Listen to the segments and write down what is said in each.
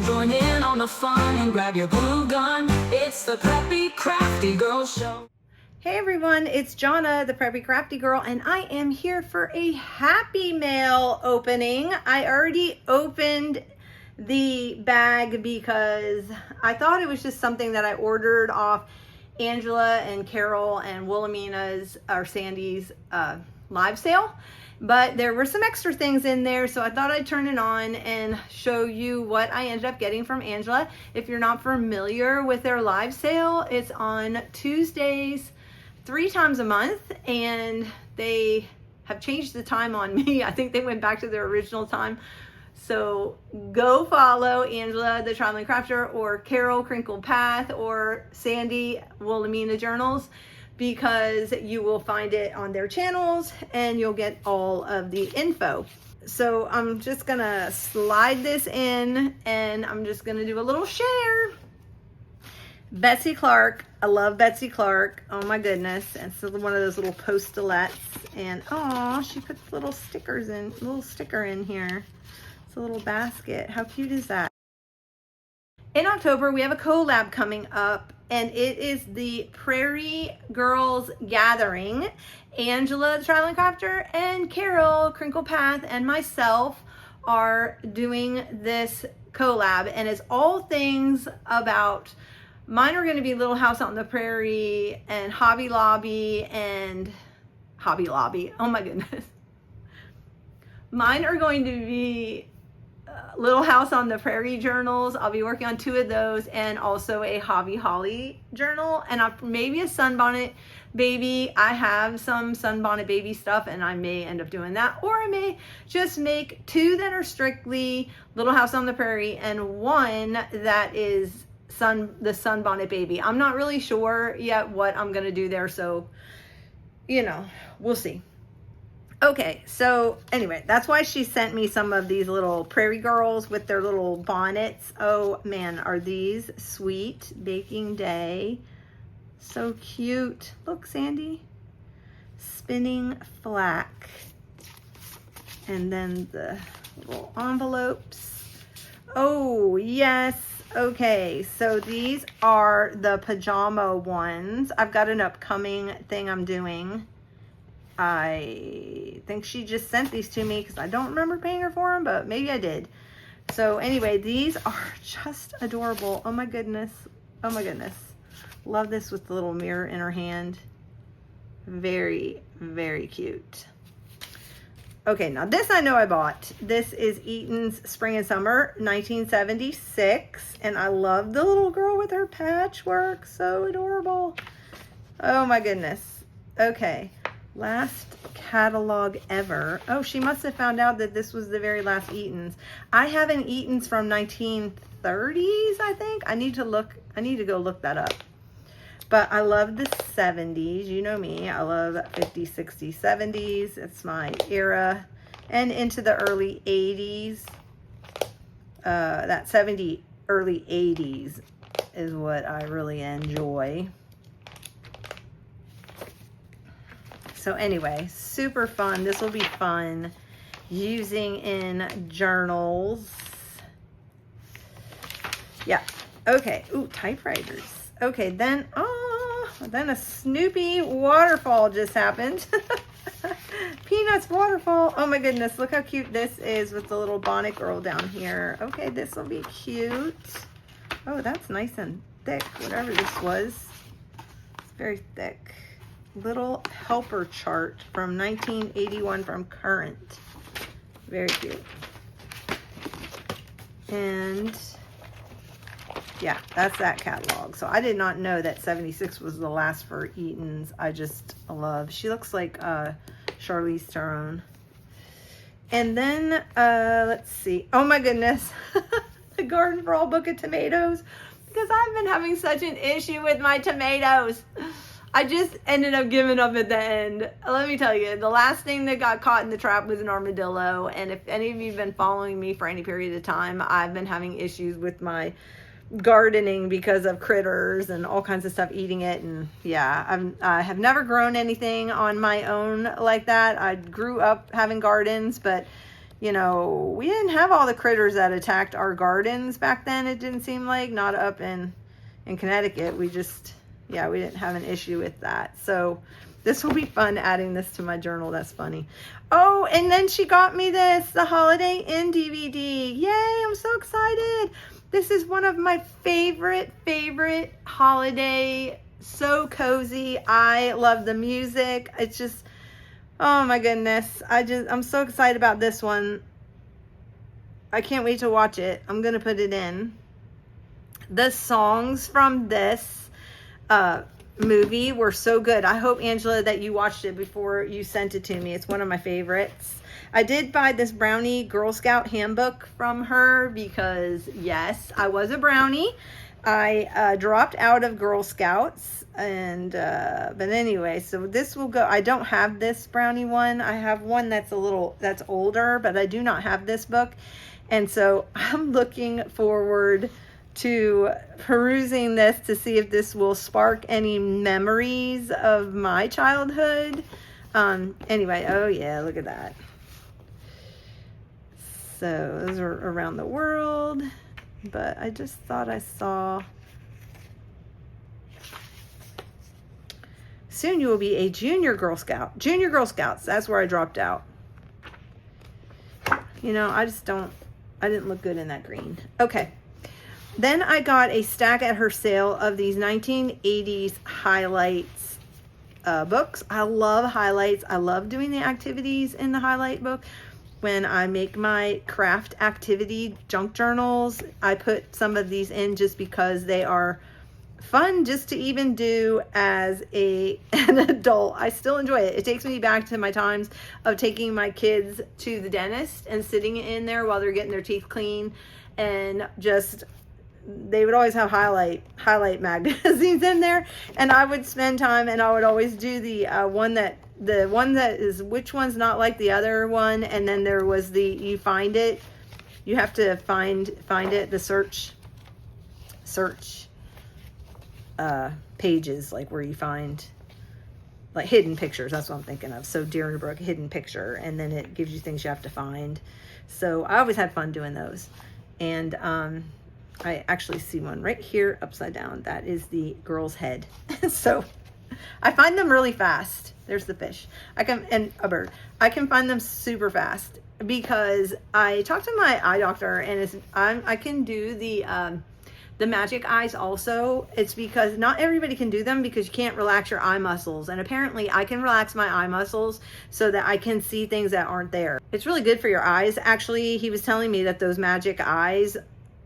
Come join in on the fun and grab your glue gun. It's the Preppy Crafty Girl Show. Hey everyone, it's Jonna, the Preppy Crafty Girl, and I am here for a Happy Mail opening. I already opened the bag because I thought it was just something that I ordered off Angela and Carol and Wilhelmina's or Sandy's live sale, but there were some extra things in there, so I thought I'd turn it on and show you what I ended up getting from Angela. If you're not familiar with their live sale, it's on Tuesdays 3 times a month, and they have changed the time on me. I think they went back to their original time. So go follow Angela, the Traveling Crafter, or Carol, Crinkled Path, or Sandy, Wilhelmina Journals, because you will find it on their channels and you'll get all of the info. So I'm just gonna slide this in and I'm just gonna do a little share. Betsy Clark, I love Betsy Clark. Oh my goodness. And it's one of those little postalettes. And oh, she puts little stickers in, little sticker in here. It's a little basket. How cute is that? In October, we have a collab coming up, and it is the Prairie Girls Gathering. Angela, the Traveling Crafter, and Carol, Crinkle Path, and myself are doing this collab, and it's all things about, mine are going to be Little House on the Prairie and Hobby Lobby and Hobby Lobby. Oh my goodness. Mine are going to be Little House on the Prairie journals. I'll be working on 2 of those, and also a Hobby Holly journal, and maybe a Sunbonnet Baby. I have some Sunbonnet Baby stuff, and I may end up doing that, or I may just make 2 that are strictly Little House on the Prairie and 1 that is the Sunbonnet Baby. I'm not really sure yet what I'm gonna do there, so you know, we'll see. Okay, so anyway, that's why she sent me some of these little prairie girls with their little bonnets. Oh man, are these sweet? Baking Day. So cute. Look, Sandy. Spinning flack. And then the little envelopes. Oh, yes. Okay, so these are the pajama ones. I've got an upcoming thing I'm doing. I think she just sent these to me because I don't remember paying her for them, but maybe I did. So anyway, these are just adorable. Oh my goodness. Oh my goodness. Love this with the little mirror in her hand. Very, very cute. Okay, now this I know I bought. This is Eaton's Spring and Summer 1976. And I love the little girl with her patchwork. So adorable. Oh my goodness. Okay. Last catalog ever. Oh, she must have found out that this was the very last Eaton's. I have an Eaton's from 1930s, I think. I need to go look that up. But I love the 70s. You know me. I love 50s, 60s, 70s. It's my era. And into the early 80s. That 70, early 80s is what I really enjoy. So anyway, super fun. This will be fun using in journals. Yeah. Okay. Ooh, typewriters. Okay, then, then a Snoopy waterfall just happened. Peanuts waterfall. Oh my goodness, look how cute this is with the little bonnet girl down here. Okay, this will be cute. Oh, that's nice and thick, whatever this was. It's very thick. Little helper chart from 1981 from Current. Very cute. And yeah, that's that catalog. So I did not know that 76 was the last for Eaton's. I just love. She looks like Charlize Theron. And then let's see. Oh my goodness. The Garden for All book of tomatoes, because I've been having such an issue with my tomatoes. I just ended up giving up at the end. Let me tell you, the last thing that got caught in the trap was an armadillo. And if any of you have been following me for any period of time, I've been having issues with my gardening because of critters and all kinds of stuff eating it. And yeah, I have never grown anything on my own like that. I grew up having gardens, but you know, we didn't have all the critters that attacked our gardens back then. It didn't seem like, not up in Connecticut. We just, yeah, we didn't have an issue with that. So this will be fun adding this to my journal. That's funny. Oh, and then she got me this, the Holiday Inn DVD. Yay, I'm so excited. This is one of my favorite holiday, so cozy. I love the music. It's just, oh my goodness. I'm so excited about this one. I can't wait to watch it. I'm going to put it in. The songs from this movie were so good. I hope, Angela, that you watched it before you sent it to me. It's one of my favorites. I did buy this brownie Girl Scout handbook from her because, yes, I was a brownie. I dropped out of Girl Scouts, and but anyway, so this will go. I don't have this brownie one. I have one that's that's older, but I do not have this book. And so I'm looking forward to perusing this to see if this will spark any memories of my childhood. Anyway, oh yeah, look at that. So those are around the world, but I just thought I saw, soon you will be a junior Girl Scout. Junior Girl Scouts, that's where I dropped out. You know, I didn't look good in that green. Okay. Then I got a stack at her sale of these 1980s highlights books. I love highlights. I love doing the activities in the highlight book. When I make my craft activity junk journals, I put some of these in just because they are fun just to even do as an adult. I still enjoy it. It takes me back to my times of taking my kids to the dentist and sitting in there while they're getting their teeth clean, and just, they would always have highlight magazines in there, and I would spend time, and I would always do the one that is which one's not like the other one, and then there was you find it, you have to find it, the search pages, like where you find like hidden pictures. That's what I'm thinking of. So Deerbrook hidden picture, and then it gives you things you have to find. So I always had fun doing those. And I actually see one right here upside down. That is the girl's head. So I find them really fast. There's the fish. And a bird. I can find them super fast because I talked to my eye doctor, and I can do the magic eyes also. It's because not everybody can do them because you can't relax your eye muscles. And apparently I can relax my eye muscles so that I can see things that aren't there. It's really good for your eyes. Actually, he was telling me that those magic eyes,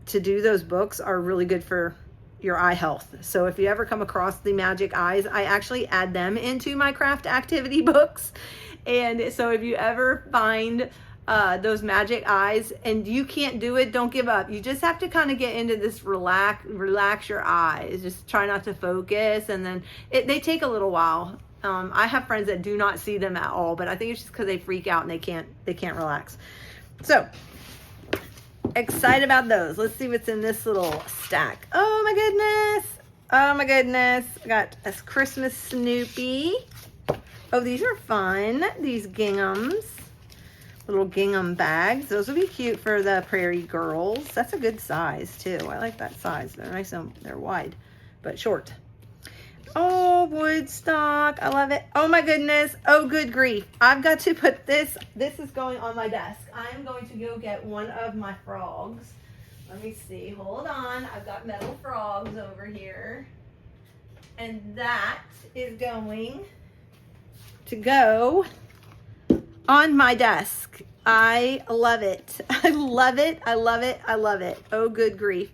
to do those books, are really good for your eye health. So if you ever come across the magic eyes, I actually add them into my craft activity books. And so if you ever find those magic eyes and you can't do it, don't give up. You just have to kind of get into this relax your eyes. Just try not to focus, and then they take a little while. I have friends that do not see them at all, but I think it's just because they freak out and they can't relax. So excited about those. Let's see what's in this little stack. Oh my goodness. Oh my goodness. I got a Christmas Snoopy. Oh, these are fun. These ginghams. Little gingham bags. Those will be cute for the prairie girls. That's a good size too. I like that size. They're nice and they're wide, but short. Oh, Woodstock. I love it. Oh my goodness. Oh, good grief. I've got to put this. This is going on my desk. I am going to go get one of my frogs. Let me see. Hold on. I've got metal frogs over here. And that is going to go on my desk. I love it. I love it. I love it. I love it. Oh, good grief.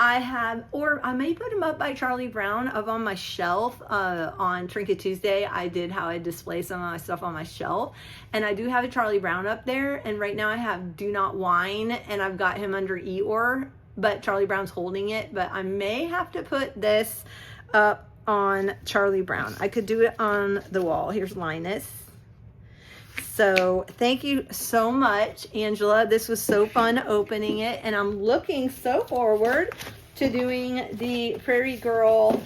I may put them up by Charlie Brown up on my shelf. On Trinket Tuesday, I did how I display some of my stuff on my shelf. And I do have a Charlie Brown up there. And right now I have Do Not Whine, and I've got him under Eeyore, but Charlie Brown's holding it. But I may have to put this up on Charlie Brown. I could do it on the wall. Here's Linus. So thank you so much, Angela. This was so fun opening it, and I'm looking so forward to doing the Prairie Girl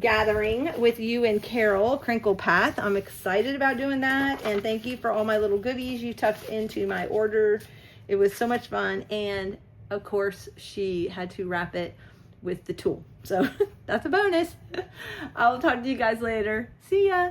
gathering with you and Carol, Crinkle Path. I'm excited about doing that, and thank you for all my little goodies you tucked into my order. It was so much fun, and of course she had to wrap it with the tool, so that's a bonus. I'll talk to you guys later. See ya.